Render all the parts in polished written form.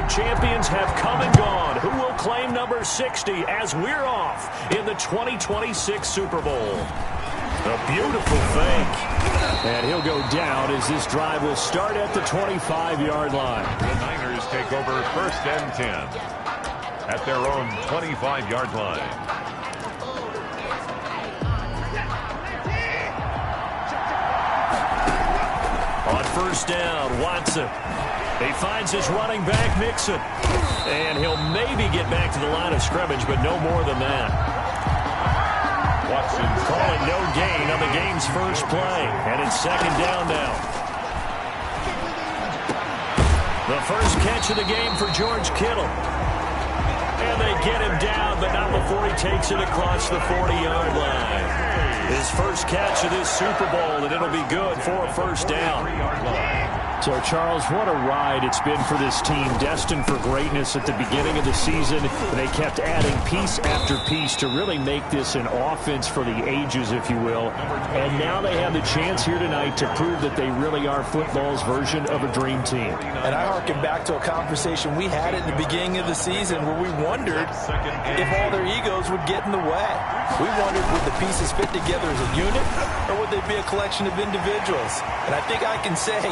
champions have come and gone. Who will claim number 60 as we're off in the 2026 Super Bowl? A beautiful fake. And he'll go down as this drive will start at the 25-yard line. The Niners take over 1st and 10 at their own 25-yard line. On 1st down, Watson. He finds his running back, Mixon. And he'll maybe get back to the line of scrimmage, but no more than that. Watson's calling no gain on the game's first play. And it's 2nd down now. The first catch of the game for George Kittle. And they get him down, but not before he takes it across the 40-yard line. His first catch of this Super Bowl, and it'll be good for a 1st down. So, Charles, what a ride it's been for this team, destined for greatness at the beginning of the season. They kept adding piece after piece to really make this an offense for the ages, if you will. And now they have the chance here tonight to prove that they really are football's version of a dream team. And I harken back to a conversation we had at the beginning of the season where we wondered if all their egos would get in the way. We wondered, would the pieces fit together as a unit, or would they be a collection of individuals? And I think I can say,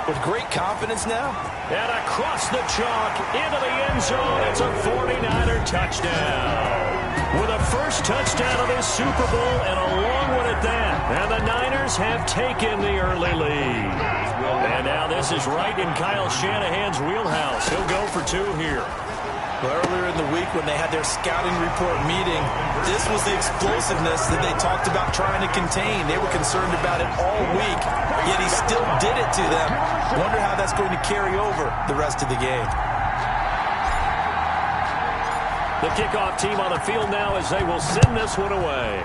with great confidence now. And across the chalk, into the end zone, it's a 49er touchdown. With a first touchdown of this Super Bowl, and a long one at that. And the Niners have taken the early lead. And now this is right in Kyle Shanahan's wheelhouse. He'll go for 2 here. Well, earlier in the week when they had their scouting report meeting, this was the explosiveness that they talked about trying to contain. They were concerned about it all week, yet he still did it to them. Wonder how that's going to carry over the rest of the game. The kickoff team on the field now as they will send this one away.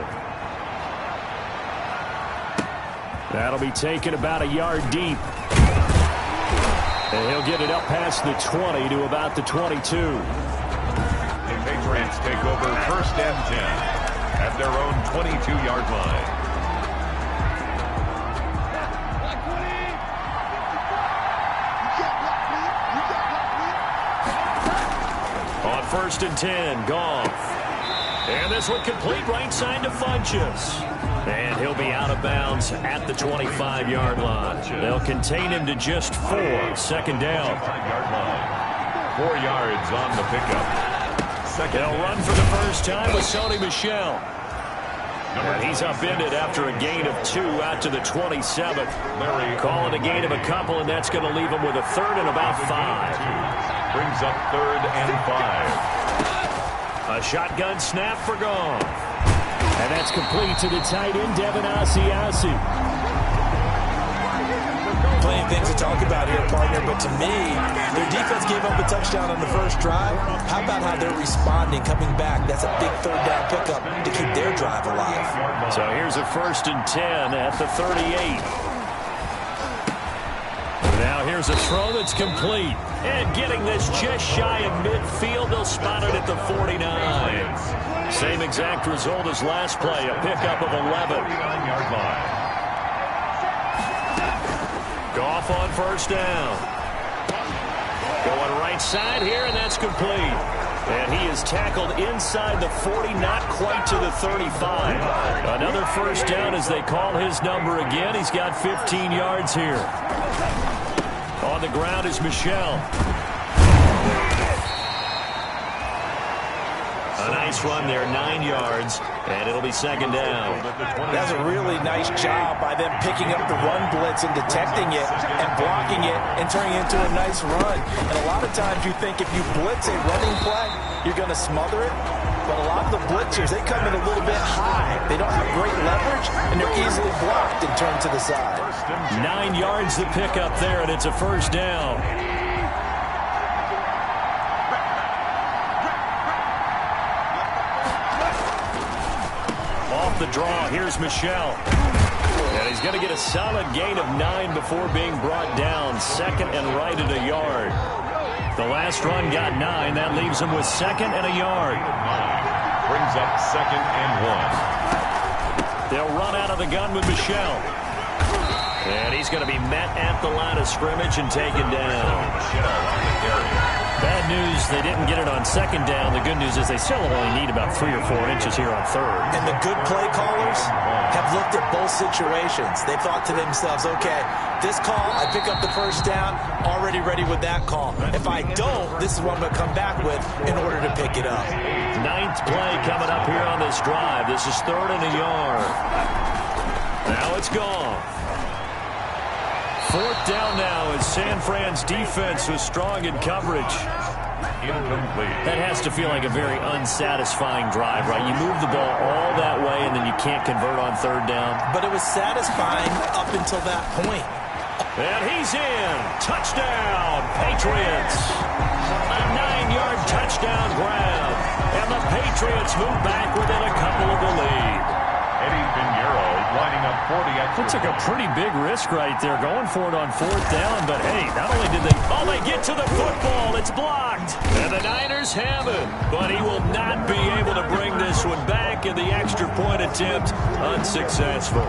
That'll be taken about a yard deep. And he'll get it up past the 20 to about the 22. The Patriots take over 1st and 10 at their own 22-yard line. On 1st and 10, Goff. And this one complete right side to Funchess. And he'll be out of bounds at the 25-yard line. They'll contain him to just 4. 2nd down. 4 yards on the pickup. They'll run for the first time with Sony Michel. And he's upended after a gain of 2 out to the 27. Calling a gain of a couple, and that's going to leave him with a 3rd and about 5. Brings up 3rd and 5. A shotgun snap for Goff. And that's complete to the tight end, Devin Asiasi. Plenty of things to talk about here, partner, but to me, their defense gave up a touchdown on the first drive. How about how they're responding, coming back? That's a big 3rd down pickup to keep their drive alive. So here's a 1st and 10 at the 38. Now here's a throw that's complete. And getting this just shy of midfield, they'll spot it at the 49. Same exact result as last play, a pickup of 11. Goff on 1st down. Going right side here, and that's complete. And he is tackled inside the 40, not quite to the 35. Another 1st down as they call his number again. He's got 15 yards here. On the ground is Michel. A nice run there, 9 yards, and it'll be 2nd down. That's a really nice job by them picking up the run blitz and detecting it and blocking it and turning it into a nice run. And a lot of times you think if you blitz a running play, you're going to smother it. But a lot of the blitzers, they come in a little bit high. They don't have great leverage, and they're easily blocked and turned to the side. 9 yards to pick up there, and it's a 1st down. Off the draw, here's Michel. And he's going to get a solid gain of 9 before being brought down. 2nd and right at a yard. The last run got 9. That leaves him with 2nd and a yard. Brings up 2nd and 1. They'll run out of the gun with Michel. And he's going to be met at the line of scrimmage and taken down. Michel on the carry. Bad news, they didn't get it on second down. The good news is they still only need about 3 or 4 inches here on third. And the good play callers have looked at both situations. They thought to themselves, okay, this call, I pick up the first down, already ready with that call. If I don't, this is what I'm going to come back with in order to pick it up. 9th play coming up here on this drive. This is 3rd and a yard. Now it's gone. 4th down now as San Fran's defense was strong in coverage. Incomplete. That has to feel like a very unsatisfying drive, right? You move the ball all that way, and then you can't convert on 3rd down. But it was satisfying up until that point. And he's in. Touchdown, Patriots. A 9-yard touchdown grab. And the Patriots move back within a couple of the lead. Eddie Pinheiro lining up 40 extra. Looks like a pretty big risk right there, going for it on 4th down. But, hey, not only did they get to the football, it's blocked. And the Niners have it. But he will not be able to bring this one back, and the extra point attempt unsuccessful.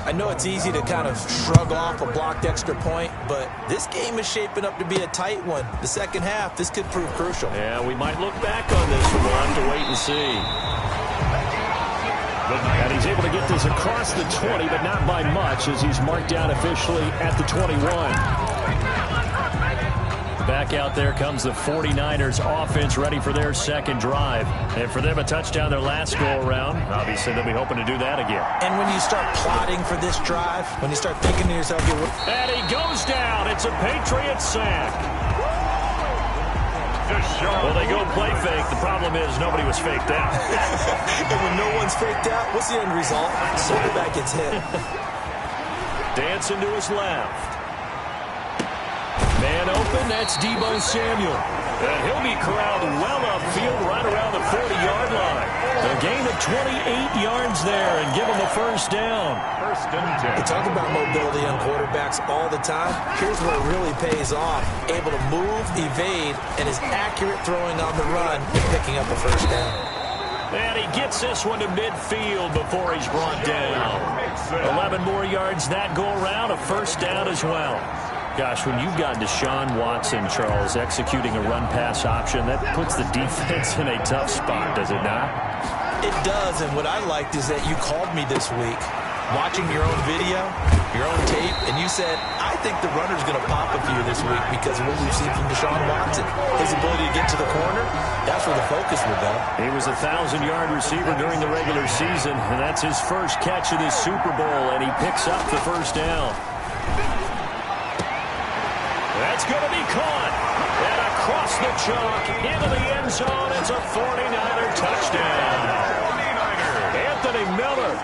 I know it's easy to kind of shrug off a blocked extra point, but this game is shaping up to be a tight one. The second half, this could prove crucial. Yeah, we might look back on this one. We'll have to wait and see. And he's able to get this across the 20, but not by much, as he's marked down officially at the 21. Back out there comes the 49ers offense, ready for their second drive. And for them, a touchdown their last go-around. Obviously, they'll be hoping to do that again. And when you start plotting for this drive, when you start thinking to yourself, and he goes down. It's a Patriots sack. Well, they go play fake. The problem is nobody was faked out. And when no one's faked out, what's the end result? Quarterback gets hit. Dancing to his left. Man open, that's Deebo Samuel. And he'll be corralled well upfield right around the 40-yard line. A gain of 28 yards there and give him a first down. 1st and 10. We talk about mobility on quarterbacks all the time. Here's where it really pays off. Able to move, evade, and is accurate throwing on the run and picking up a first down. And he gets this one to midfield before he's brought down. 11 more yards that go around, a first down as well. Gosh, when you've got Deshaun Watson, Charles, executing a run-pass option, that puts the defense in a tough spot, does it not? It does, and what I liked is that you called me this week, watching your own video, your own tape, and you said, I think the runner's going to pop a few this week because of what we've seen from Deshaun Watson. His ability to get to the corner, that's where the focus will go. He was a 1,000-yard receiver during the regular season, and that's his first catch of this Super Bowl, and he picks up the first down. That's going to be caught. And across the chalk, into the end zone. It's a 49er touchdown. 49er. Anthony Miller,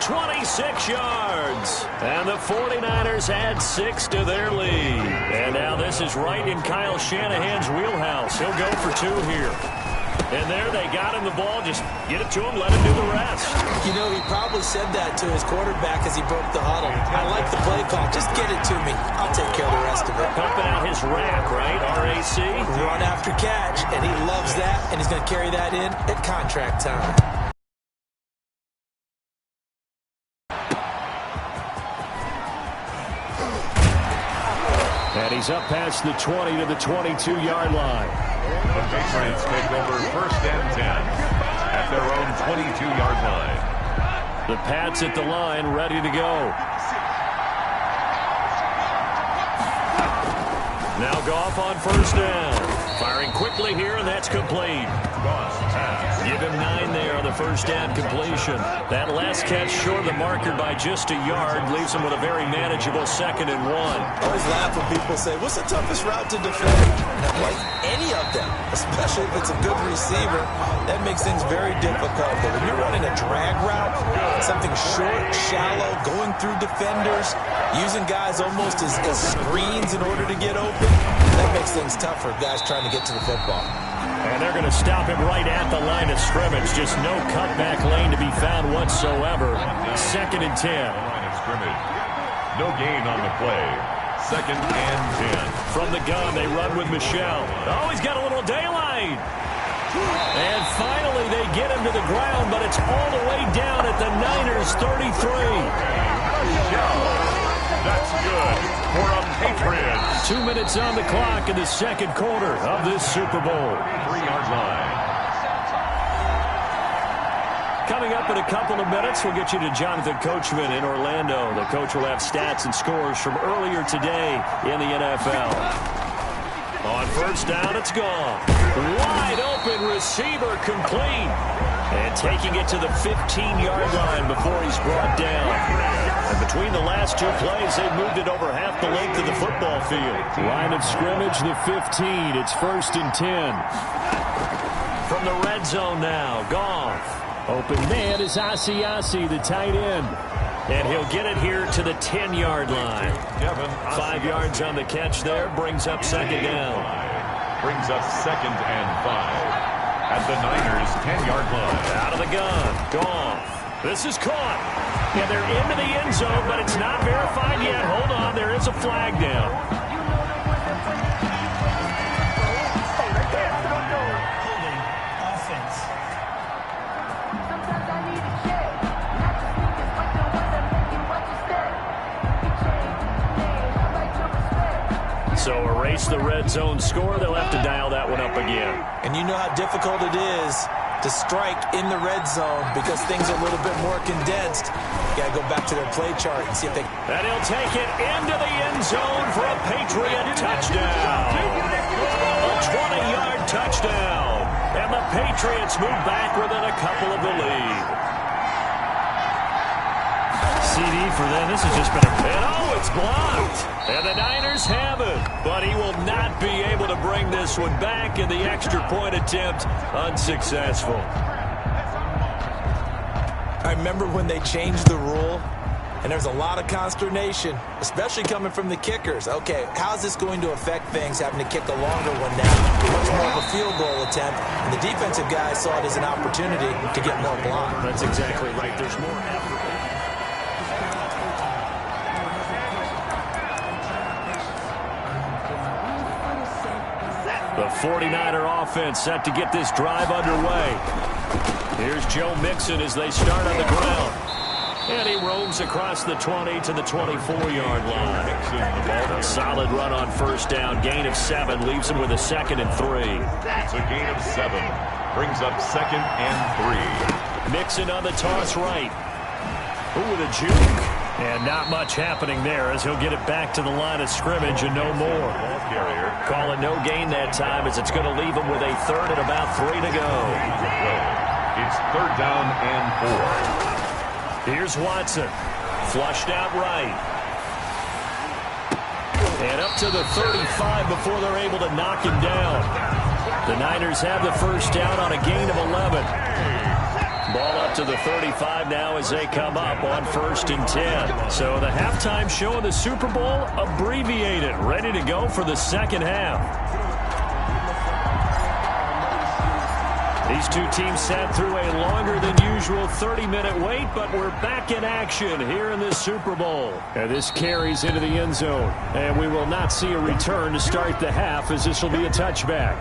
26 yards. And the 49ers add 6 to their lead. And now this is right in Kyle Shanahan's wheelhouse. He'll go for 2 here. And there they got him the ball. Just get it to him, let him do the rest. You know, he probably said that to his quarterback as he broke the huddle. I like the play call. Just get it to me. I'll take care of the rest of it. Pumping out his rack, right? RAC. Run after catch. And he loves that. And he's going to carry that in at contract time. And he's up past the 20 to the 22-yard line. The Patriots take over 1st and 10 at their own 22-yard line. The Pats at the line, ready to go. Now Goff on 1st down. Firing quickly here, and that's complete. Give him 9 there on the 1st down completion. That last catch short of the marker by just a yard leaves him with a very manageable 2nd and 1. I always laugh when people say, what's the toughest route to defend? Like any of them, especially if it's a good receiver, that makes things very difficult. But when you're running a drag route, something short, shallow, going through defenders, using guys almost as screens in order to get open, that makes things tough for guys trying to get to the football. And they're going to stop him right at the line of scrimmage. Just no cutback lane to be found whatsoever. 2nd and 10. Line of scrimmage. No gain on the play. 2nd and 10. From the gun, they run with Michelle. Oh, he's got a little daylight. And finally, they get him to the ground, but it's all the way down at the Niners' 33. Michelle. That's good for a Patriots. 2 minutes on the clock in the second quarter of this Super Bowl. 3-yard line. Coming up in a couple of minutes, we'll get you to Jonathan Coachman in Orlando. The coach will have stats and scores from earlier today in the NFL. On first down, it's gone. Wide open receiver complete. And taking it to the 15-yard line before he's brought down. And between the last two plays, they've moved it over half the length of the football field. Line of scrimmage, the 15. It's 1st and 10. From the red zone now, Goff. Open man is Asiasi, the tight end. And he'll get it here to the 10-yard line. 5 yards on the catch there, brings up second down. Brings up 2nd and 5. At the Niners' 10-yard line. Out of the gun, Goff. This is caught. And they're into the end zone, but it's not verified yet. Hold on, there is a flag down. So erase the red zone score. They'll have to dial that one up again. And you know how difficult it is to strike in the red zone because things are a little bit more condensed. You got to go back to their play chart and see if they... And he'll take it into the end zone for a Patriot touchdown. A 20-yard touchdown. And the Patriots move back within a couple of the lead. CD for them. This has just been a... And oh, it's blocked. And the Niners have it. But he will not be able to bring this one back, and the extra point attempt unsuccessful. I remember when they changed the rule, and there's a lot of consternation, especially coming from the kickers. Okay, how's this going to affect things, having to kick a longer one now? Much more of a field goal attempt, and the defensive guys saw it as an opportunity to get more block. That's exactly right. There's more effort. The 49er offense set to get this drive underway. Here's Joe Mixon as they start on the ground. And he roams across the 20 to the 24-yard line. A solid run on first down. Gain of 7 leaves him with a 2nd and 3. It's a gain of 7. Brings up 2nd and 3. Mixon on the toss right. Ooh, with a juke. And not much happening there as he'll get it back to the line of scrimmage and no more. Calling no gain that time as it's going to leave him with a 3rd and about 3 to go. It's 3rd down and 4. Here's Watson. Flushed out right. And up to the 35 before they're able to knock him down. The Niners have the first down on a gain of 11. Ball up to the 35 now as they come up on 1st and 10. So the halftime show of the Super Bowl abbreviated, ready to go for the second half. These two teams sat through a longer than usual 30-minute wait, but we're back in action here in this Super Bowl. And this carries into the end zone. And we will not see a return to start the half as this will be a touchback.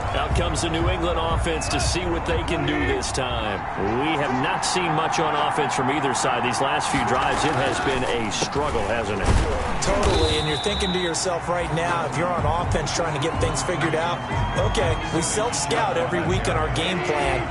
Out comes the New England offense to see what they can do this time. We have not seen much on offense from either side. These last few drives, it has been a struggle, hasn't it? Totally, and you're thinking to yourself right now, if you're on offense trying to get things figured out, okay, we self-scout every week in our game plan.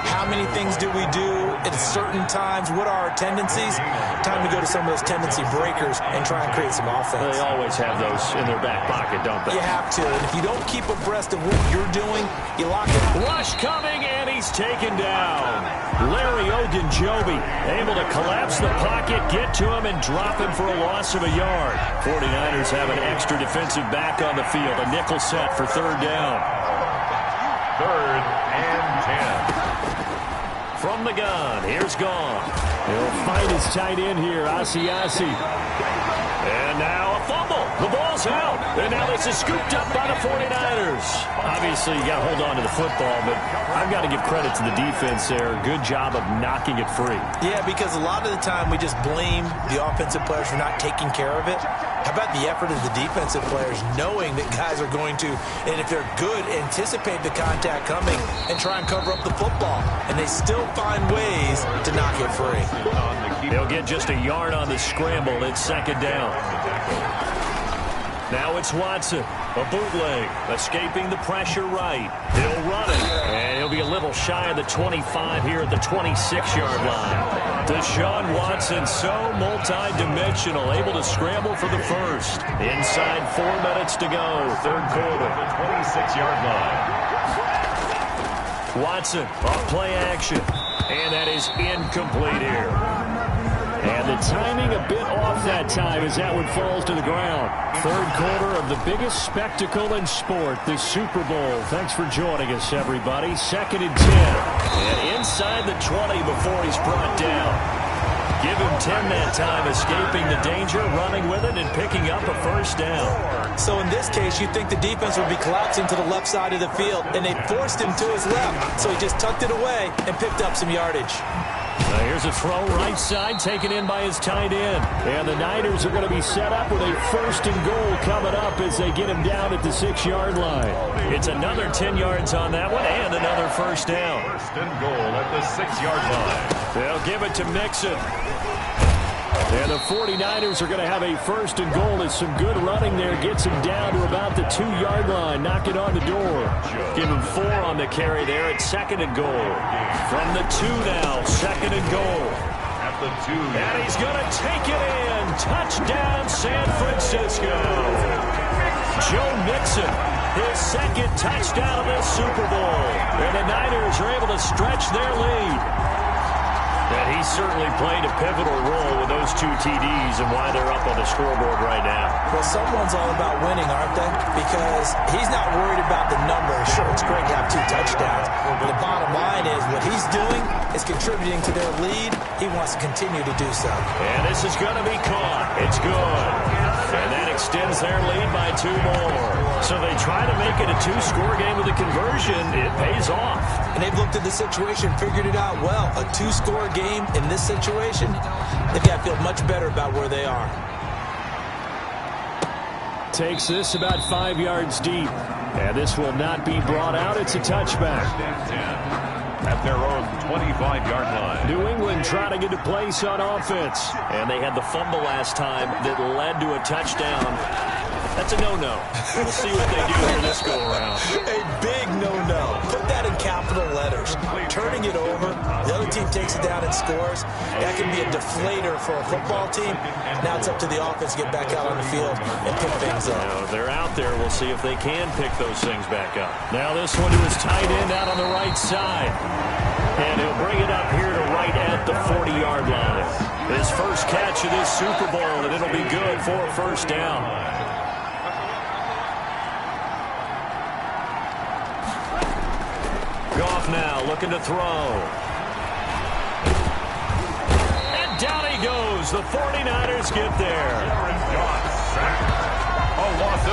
How many things do we do at certain times? What are our tendencies? Time to go to some of those tendency breakers and try and create some offense. They always have those in their back pocket, don't they? You have to. And if you don't keep abreast of what you're doing, you lock it. Rush coming, and he's taken down. Larry Ogunjobi able to collapse the pocket, get to him, and drop him for a loss of a yard. 49ers have an extra defensive back on the field. A nickel set for 3rd down. 3rd and 10. From the gun, here's Goff. He'll find his tight end here, Asiasi. And now a fumble. The ball's out. And now this is scooped up by the 49ers. Obviously, you got to hold on to the football, but I've got to give credit to the defense there. Good job of knocking it free. Yeah, because a lot of the time we just blame the offensive players for not taking care of it. How about the effort of the defensive players knowing that guys are going to, and if they're good, anticipate the contact coming and try and cover up the football. And they still find ways to knock it free. They'll get just a yard on the scramble. It's 2nd down. Now it's Watson, a bootleg, escaping the pressure right. He'll run it, and he'll be a little shy of the 25 here at the 26-yard line. Deshaun Watson, so multi-dimensional, able to scramble for the first. Inside 4 minutes to go, third quarter. The 26-yard line. Watson, off play action, and that is incomplete here. And the timing a bit off that time as that one falls to the ground. Third quarter of the biggest spectacle in sport, the Super Bowl. Thanks for joining us, everybody. 2nd and 10. And inside the 20 before he's brought down. Give him 10 that time, escaping the danger, running with it, and picking up a first down. So in this case, you'd think the defense would be collapsing to the left side of the field, and they forced him to his left. So he just tucked it away and picked up some yardage. Now here's a throw right side taken in by his tight end. And the Niners are going to be set up with a 1st and goal coming up as they get him down at the 6-yard line. It's another 10 yards on that one and another first down. 1st and goal at the 6-yard line. They'll give it to Mixon. And the 49ers are going to have a 1st and goal as some good running there gets him down to about the 2-yard line. Knock it on the door. Give him 4 on the carry there at 2nd and goal. From the 2 now, 2nd and goal. At the 2. And he's going to take it in. Touchdown, San Francisco. Joe Mixon, his 2nd touchdown of this Super Bowl. And the Niners are able to stretch their lead. And he certainly played a pivotal role with those 2 TDs and why they're up on the scoreboard right now. Well, someone's all about winning, aren't they? Because he's not worried about the numbers. Sure, it's great to have 2 touchdowns. But the bottom line is what he's doing is contributing to their lead. He wants to continue to do so. And this is going to be caught. It's good. And that extends their lead by 2 more. So they try to make it a 2-score game with a conversion. It pays off. And they've looked at the situation, figured it out well. A 2-score game in this situation, they've got to feel much better about where they are. Takes this about 5 yards deep. And this will not be brought out. It's a touchback. At their own 25-yard line. New England trying to get a place on offense. And they had the fumble last time that led to a touchdown. That's a no-no. We'll see what they do here this go-around. A big no-no. Put that in capital letters. Turning it over, the other team takes it down and scores. That can be a deflator for a football team. Now it's up to the offense to get back out on the field and pick things up. Now, if they're out there, we'll see if they can pick those things back up. Now this one to his tight end out on the right side. And he'll bring it up here to right at the 40-yard line. His first catch of this Super Bowl, and it'll be good for a first down. Goff now looking to throw. And down he goes. The 49ers get there.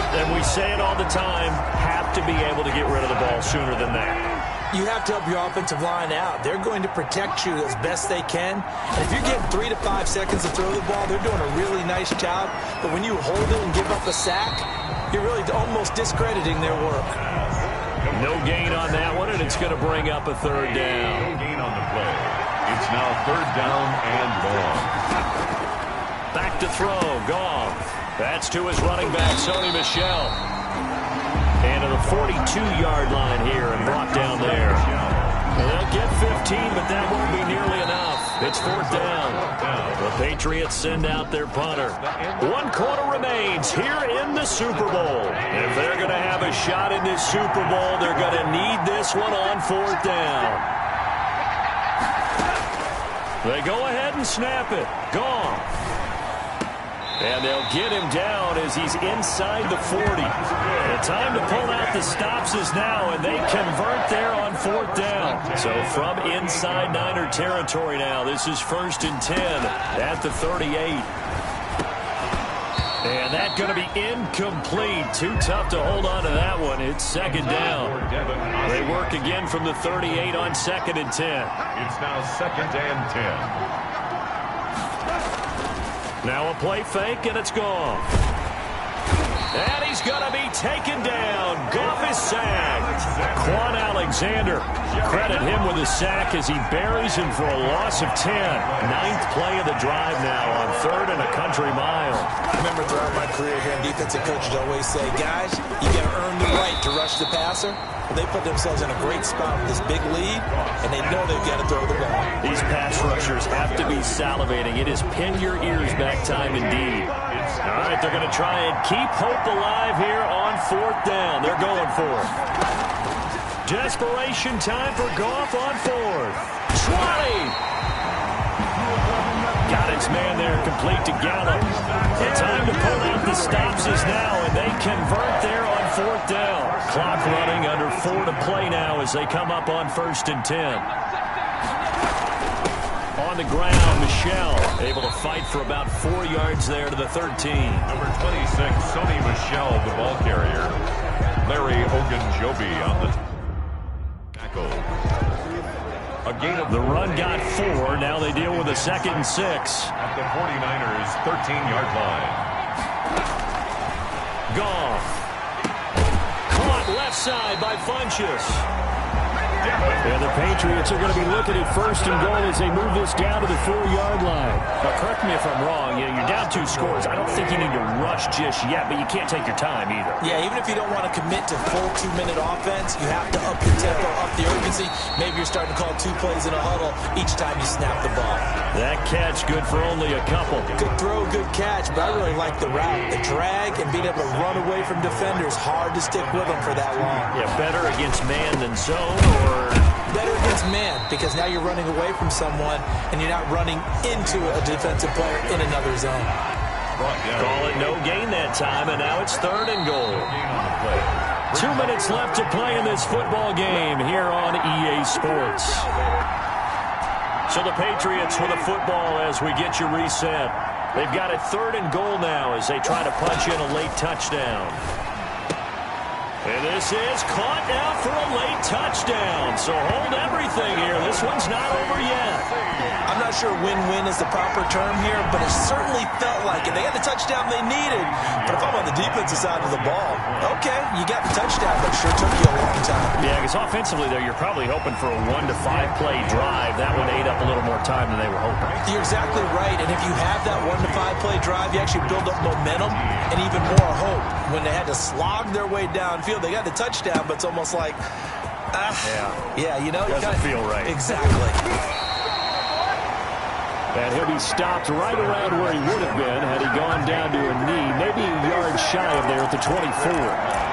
And we say it all the time, have to be able to get rid of the ball sooner than that. You have to help your offensive line out. They're going to protect you as best they can. And if you're getting 3 to 5 seconds to throw the ball, they're doing a really nice job. But when you hold it and give up a sack, you're really almost discrediting their work. No gain on that one, and it's going to bring up a third down. No gain on the play. It's now 3rd down and long. Back to throw, Goff. That's to his running back, Sony Michel. And to the 42-yard line here and brought down there. They'll get 15, but that won't be nearly enough. It's 4th down. The Patriots send out their punter. 1 quarter remains here in the Super Bowl. If they're going to have a shot in this Super Bowl, they're going to need this one on 4th down. They go ahead and snap it. Gone. And they'll get him down as he's inside the 40. The time to pull out the stops is now, and they convert there on 4th down. So from inside Niner territory now, this is 1st and 10 at the 38. And that's going to be incomplete. Too tough to hold on to that one. It's 2nd down. They work again from the 38 on 2nd and 10. It's now 2nd and 10. Now a play fake, and it's gone. And he's going to be taken down. Goff is sacked. Quan Alexander, credit him with a sack as he buries him for a loss of 10. Ninth play of the drive now on 3rd and a country mile. I remember throughout my career here, defensive coaches always say, guys, you got to earn the right to rush the passer. Well, they put themselves in a great spot with this big lead, and they know they've got to throw the ball. These pass rushers have to be salivating. It is pin your ears back time indeed. All right, they're going to try and keep hope alive here on 4th down. They're going for it. Desperation time for Goff on 4th. 20! Got his man there, complete to Gallup. The time to pull out the stops is now, and they convert there on 4th down. Clock running, under 4 to play now as they come up on 1st and 10. On the ground, Michel able to fight for about 4 yards there to the 13. Number 26, Sony Michel, the ball carrier. Larry Ogunjobi on the tackle. A gain of the run got 4. Now they deal with a 2nd and 6. At the 49ers' 13-yard line. Goff. Caught left side by Funchess. And the Patriots are going to be looking at 1st and goal as they move this down to the 4-yard line. Now, correct me if I'm wrong. You're down 2 scores. I don't think you need to rush just yet, but you can't take your time either. Yeah, even if you don't want to commit to full 2-minute offense, you have to up your tempo, up the urgency. Maybe you're starting to call 2 plays in a huddle each time you snap the ball. That catch good for only a couple. Good throw, good catch, but I really like the route. The drag and being able to run away from defenders. Hard to stick with them for that long. Yeah, better against man than zone, or better against man, because now you're running away from someone and you're not running into a defensive player in another zone. Call it no gain that time, and now it's 3rd and goal. 2 minutes left to play in this football game here on EA Sports. So the Patriots with a football as we get you reset. They've got it 3rd and goal now as they try to punch in a late touchdown. And this is caught now for a late touchdown. So hold everything here. This one's not over yet. I'm not sure win-win is the proper term here, but it certainly felt like it. They got the touchdown they needed. But if I'm on the defensive side of the ball, okay, you got the touchdown, but it sure took you a long time. Yeah, because offensively there, you're probably hoping for a 1 to 5 play drive. That one ate up a little more time than they were hoping. You're exactly right. And if you have that 1 to 5 play drive, you actually build up momentum and even more hope. When they had to slog their way downfield, they got the touchdown, but it's almost like, you know, doesn't feel right. Exactly. And he'll be stopped right around where he would have been had he gone down to a knee, maybe a yard shy of there at the 24.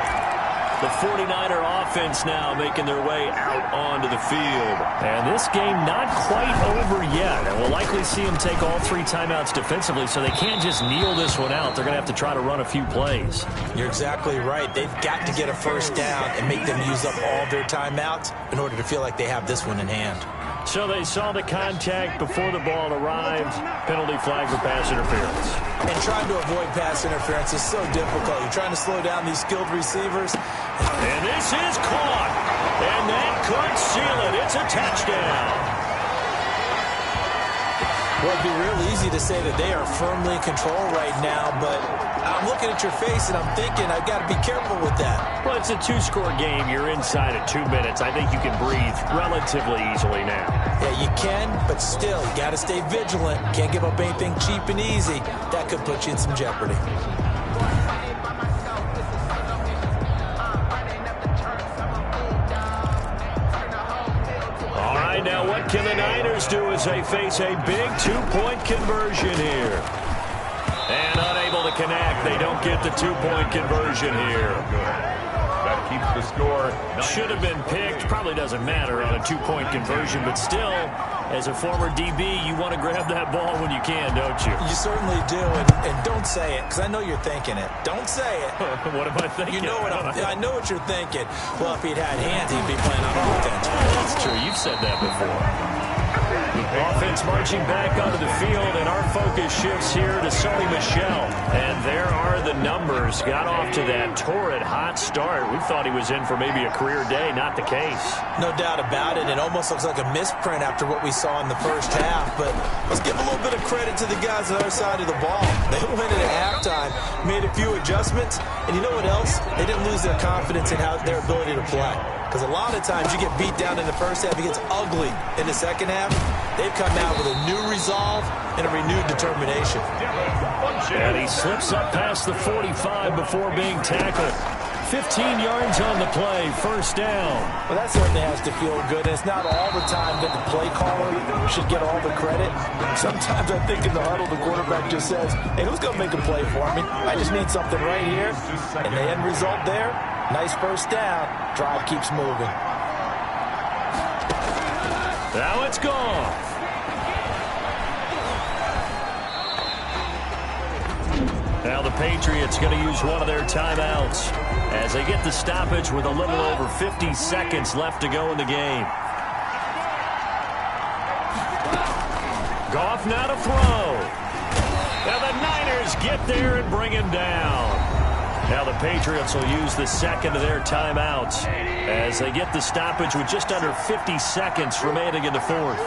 The 49er offense now making their way out onto the field. And this game not quite over yet. And we'll likely see them take all 3 timeouts defensively, so they can't just kneel this one out. They're going to have to try to run a few plays. You're exactly right. They've got to get a 1st down and make them use up all their timeouts in order to feel like they have this one in hand. So they saw the contact before the ball arrived. Penalty flag for pass interference. And trying to avoid pass interference is so difficult. You're trying to slow down these skilled receivers. And this is caught. And that could seal it. It's a touchdown. Well, it'd be real easy to say that they are firmly in control right now, but I'm looking at your face and I'm thinking I've got to be careful with that. Well, it's a 2-score game. You're inside of 2 minutes. I think you can breathe relatively easily now. Yeah, you can, but still, you got to stay vigilant. Can't give up anything cheap and easy. That could put you in some jeopardy. Now what can the Niners do as they face a big 2-point conversion here? And unable to connect. They don't get the 2-point conversion here. That keeps the score. Should have been picked. Probably doesn't matter on a 2-point conversion, but still, as a former DB, you want to grab that ball when you can, don't you? You certainly do, and don't say it, because I know you're thinking it. Don't say it. What am I thinking? You know what I know what you're thinking. Well, if he'd had hands, he'd be playing on offense. That's true. You've said that before. Offense Patriots marching back onto the field, and our focus shifts here to Sony Michel. And there are the numbers. Got off to that torrid hot start. We thought he was in for maybe a career day. Not the case. No doubt about it. It almost looks like a misprint after what we saw in the first half. But let's give a little bit of credit to the guys on the other side of the ball. They went in at halftime, made a few adjustments, and you know what else? They didn't lose their confidence in their ability to play. Because a lot of times you get beat down in the first half, it gets ugly in the second half. They've come out with a new resolve and a renewed determination. And he slips up past the 45 before being tackled. 15 yards on the play, first down. Well, that certainly has to feel good. And it's not all the time that the play caller should get all the credit. Sometimes I think in the huddle, the quarterback just says, hey, who's going to make a play for me? I just need something right here. And the end result there, nice first down. Drive keeps moving. Now it's gone. Now the Patriots going to use one of their timeouts as they get the stoppage with a little over 50 seconds left to go in the game. Goff now to throw. Now the Niners get there and bring him down. Now the Patriots will use the second of their timeouts as they get the stoppage with just under 50 seconds remaining in the fourth.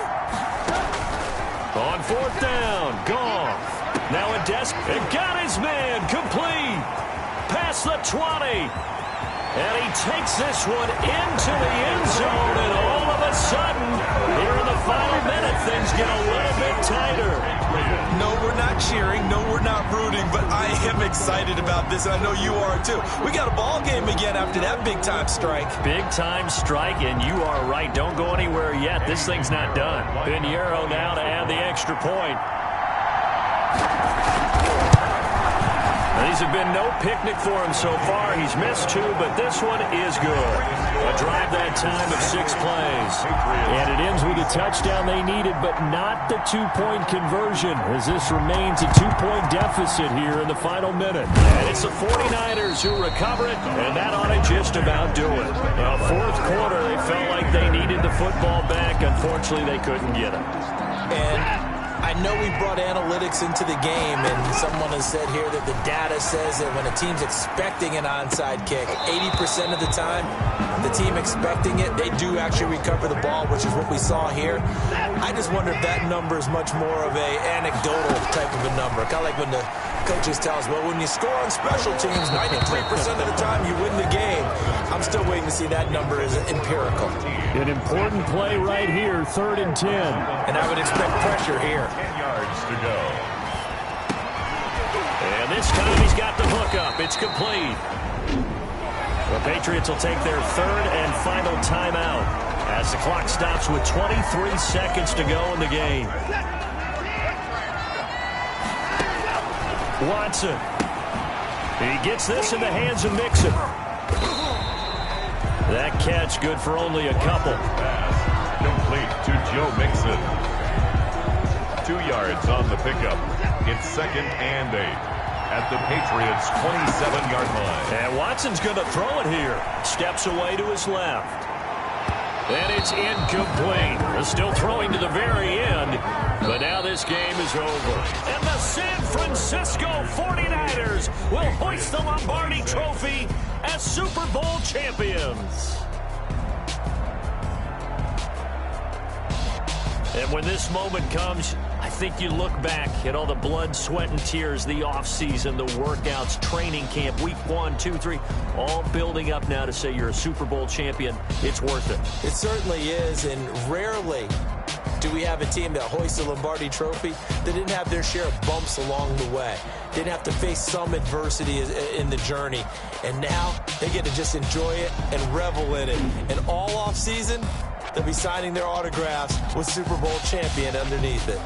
On fourth down, Goff. Now a desk, and got his man, complete. Past the 20. And he takes this one into the end zone, and all of a sudden, here in the final minute, things get a little bit tighter. No, we're not cheering. No, we're not rooting, but I am excited about this, and I know you are too. We got a ball game again after that big-time strike. Big-time strike, and you are right. Don't go anywhere yet. This thing's not done. Pinheiro now to add the extra point. These have been no picnic for him so far. He's missed two, but this one is good. A drive that time of 6 plays. And it ends with a touchdown they needed, but not the two-point conversion, as this remains a 2-point deficit here in the final minute. And it's the 49ers who recover it, and that ought to just about do it. Fourth quarter, they felt like they needed the football back. Unfortunately, they couldn't get it. And I know we brought analytics into the game, and someone has said here that the data says that when a team's expecting an onside kick, 80% of the time, the team expecting it, they do actually recover the ball, which is what we saw here. I just wonder if that number is much more of a anecdotal type of a number. Kind of like when the coaches tell us, well, when you score on special teams, 93% of the time you win the game. I'm still waiting to see that number is empirical. An important play right here, 3rd and 10. And I would expect pressure here. 10 yards to go. And this time he's got the hook up. It's complete. The Patriots will take their 3rd and final timeout as the clock stops with 23 seconds to go in the game. Watson. He gets this in the hands of Mixon. That catch good for only a couple. Pass complete to Joe Mixon. 2 yards on the pickup. It's 2nd and 8 at the Patriots' 27-yard line. And Watson's going to throw it here. Steps away to his left. And it's incomplete. They're still throwing to the very end. But now this game is over. And the San Francisco 49ers will hoist the Lombardi Trophy as Super Bowl champions. And when this moment comes, I think you look back at all the blood, sweat, and tears, the offseason, the workouts, training camp, week 1, 2, 3, all building up now to say you're a Super Bowl champion. It's worth it. It certainly is, and rarely do we have a team that hoists the Lombardi Trophy that didn't have their share of bumps along the way. Didn't have to face some adversity in the journey. And now they get to just enjoy it and revel in it. And all offseason, they'll be signing their autographs with Super Bowl champion underneath it.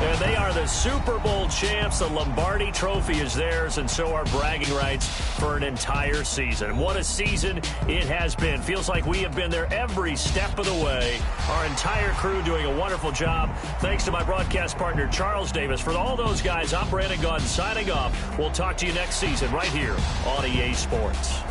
And they are the Super Bowl champs. The Lombardi Trophy is theirs, and so are bragging rights for an entire season. What a season it has been. Feels like we have been there every step of the way. Our entire crew doing a wonderful job. Thanks to my broadcast partner, Charles Davis. For all those guys, I'm Brandon Gaudin signing off. We'll talk to you next season right here on EA Sports.